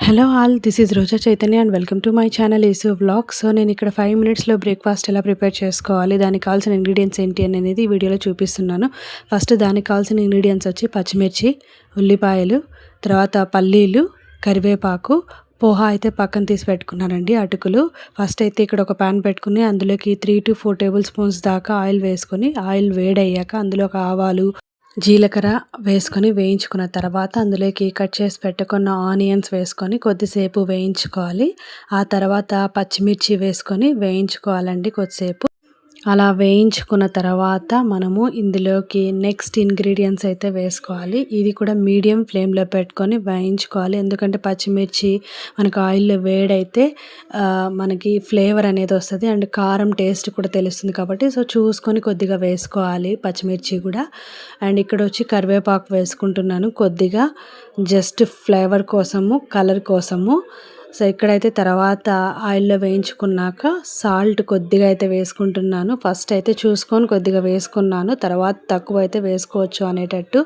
Hello all, this is Roja Chaitanya and welcome to my channel Eesu vlog. So నేను ఇక్కడ 5 మినిట్స్లో breakfast ఎలా ప్రిపేర్ చేసుకోవాలి, దానికి కావాల్సిన ఇంగ్రీడియంట్స్ ఏంటి అనేది ఈ వీడియోలో చూపిస్తున్నాను. ఫస్ట్ దానికి కావాల్సిన ఇంగ్రీడియంట్స్ వచ్చి పచ్చిమిర్చి, ఉల్లిపాయలు, తర్వాత పల్లీలు, కరివేపాకు, పోహా అయితే పక్కన తీసి పెట్టుకున్నానండి, అటుకులు. ఫస్ట్ అయితే ఇక్కడ ఒక ప్యాన్ పెట్టుకుని అందులోకి 3 to 4 టేబుల్ స్పూన్స్ దాకా ఆయిల్ వేసుకొని, ఆయిల్ వేడయ్యాక అందులో ఆవాలు, జీలకర్ర వేసుకొని వేయించుకున్న తర్వాత అందులోకి కట్ చేసి పెట్టుకున్న ఆనియన్స్ వేసుకొని కొద్దిసేపు వేయించుకోవాలి. ఆ తర్వాత పచ్చిమిర్చి వేసుకొని వేయించుకోవాలండి కొద్దిసేపు. అలా వేయించుకున్న తర్వాత మనము ఇందులోకి నెక్స్ట్ ఇంగ్రీడియంట్స్ అయితే వేసుకోవాలి. ఇది కూడా మీడియం ఫ్లేమ్లో పెట్టుకొని వేయించుకోవాలి. ఎందుకంటే పచ్చిమిర్చి మనకు ఆయిల్లో వేడైతే మనకి ఫ్లేవర్ అనేది వస్తుంది అండ్ కారం టేస్ట్ కూడా తెలుస్తుంది కాబట్టి సో చూసుకొని కొద్దిగా వేసుకోవాలి పచ్చిమిర్చి కూడా. అండ్ ఇక్కడ వచ్చి కరివేపాకు వేసుకుంటున్నాను కొద్దిగా, జస్ట్ ఫ్లేవర్ కోసము, కలర్ కోసము. సో ఇక్కడైతే తర్వాత ఆయిల్లో వేయించుకున్నాక సాల్ట్ కొద్దిగా అయితే వేసుకుంటున్నాను. ఫస్ట్ అయితే చూసుకొని కొద్దిగా వేసుకున్నాను, తర్వాత తక్కువ అయితే వేసుకోవచ్చు అనేటట్టు.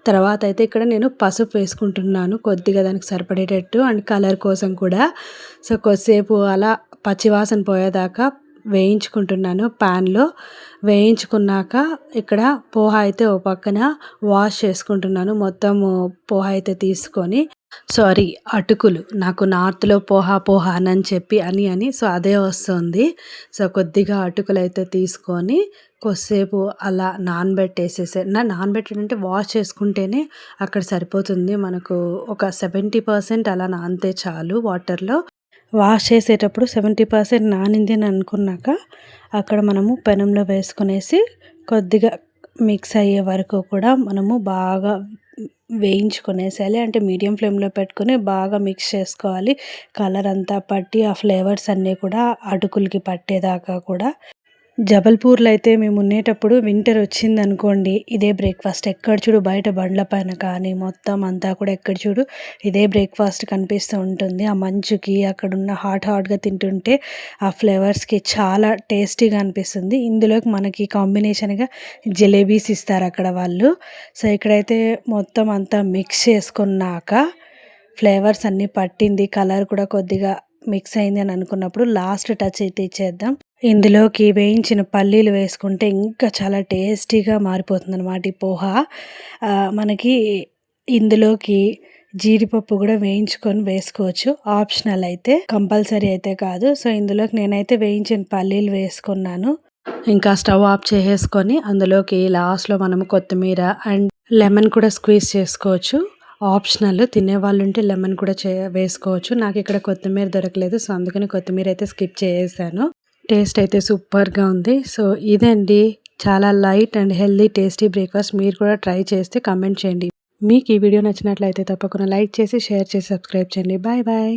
తర్వాత అయితే ఇక్కడ నేను పసుపు వేసుకుంటున్నాను కొద్దిగా దానికి సరిపడేటట్టు అండ్ కలర్ కోసం కూడా. సో కొద్దిసేపు అలా పచ్చివాసన పోయేదాకా వేయించుకుంటున్నాను ప్యాన్లో. వేయించుకున్నాక ఇక్కడ పోహా అయితే ఓ పక్కన వాష్ చేసుకుంటున్నాను, మొత్తము పోహా అయితే తీసుకొని. సారీ, అటుకులు. నాకు నార్త్లో పోహా పోహా అని చెప్పి అని సో అదే వస్తుంది. సో కొద్దిగా అటుకులు అయితే తీసుకొని కొద్దిసేపు అలా నానబెట్టేటంటే వాష్ చేసుకుంటేనే అక్కడ సరిపోతుంది మనకు. ఒక 70% అలా నానితే చాలు వాటర్లో. వాష్ చేసేటప్పుడు 70% నానింది అని అనుకున్నాక అక్కడ మనము పెనంలో వేసుకునేసి కొద్దిగా మిక్స్ అయ్యే వరకు కూడా మనము బాగా వేయించుకునేసేయాలి. అంటే మీడియం ఫ్లేమ్లో పెట్టుకొని బాగా మిక్స్ చేసుకోవాలి. కలర్ అంతా పట్టి ఆ ఫ్లేవర్స్ అన్నీ కూడా అటుకులకి పట్టేదాకా కూడా. జబల్పూర్లో అయితే మేము ఉండేటప్పుడు వింటర్ వచ్చింది అనుకోండి, ఇదే బ్రేక్ఫాస్ట్. ఎక్కడ చూడు బయట బండ్ల పైన కానీ మొత్తం అంతా కూడా ఎక్కడ చూడు ఇదే బ్రేక్ఫాస్ట్ కనిపిస్తూ ఉంటుంది. ఆ మంచుకి అక్కడున్న హాట్గా తింటుంటే ఆ ఫ్లేవర్స్కి చాలా టేస్టీగా అనిపిస్తుంది. ఇందులోకి మనకి కాంబినేషన్గా జలేబీస్ ఇస్తారు అక్కడ వాళ్ళు. సో ఇక్కడైతే మొత్తం అంతా మిక్స్ చేసుకున్నాక ఫ్లేవర్స్ అన్నీ పట్టింది, కలర్ కూడా కొద్దిగా మిక్స్ అయింది అని అనుకున్నప్పుడు లాస్ట్ టచ్ అయితే ఇచ్చేద్దాం. ఇందులోకి వేయించిన పల్లీలు వేసుకుంటే ఇంకా చాలా టేస్టీగా మారిపోతుంది అనమాట ఈ పోహా. మనకి ఇందులోకి జీడిపప్పు కూడా వేయించుకొని వేసుకోవచ్చు, ఆప్షనల్ అయితే, కంపల్సరీ అయితే కాదు. సో ఇందులోకి నేనైతే వేయించిన పల్లీలు వేసుకున్నాను. ఇంకా స్టవ్ ఆఫ్ చేసేసుకొని అందులోకి లాస్ట్లో మనము కొత్తిమీర అండ్ లెమన్ కూడా స్క్వీజ్ చేసుకోవచ్చు, ఆప్షనల్. తినేవాళ్ళు ఉంటే లెమన్ కూడా వేసుకోవచ్చు. నాకు ఇక్కడ కొత్తిమీర దొరకలేదు సో అందుకని కొత్తిమీర అయితే స్కిప్ చేసేసాను. టేస్ట్ అయితే సూపర్గా ఉంది. సో ఇదండి, చాలా light and healthy tasty breakfast. మీరు కూడా ట్రై చేస్తే కమెంట్ చేయండి. మీకు ఈ వీడియో నచ్చినట్లయితే తప్పకుండా లైక్ చేసి షేర్ చేసి సబ్స్క్రైబ్ చేయండి. Bye bye.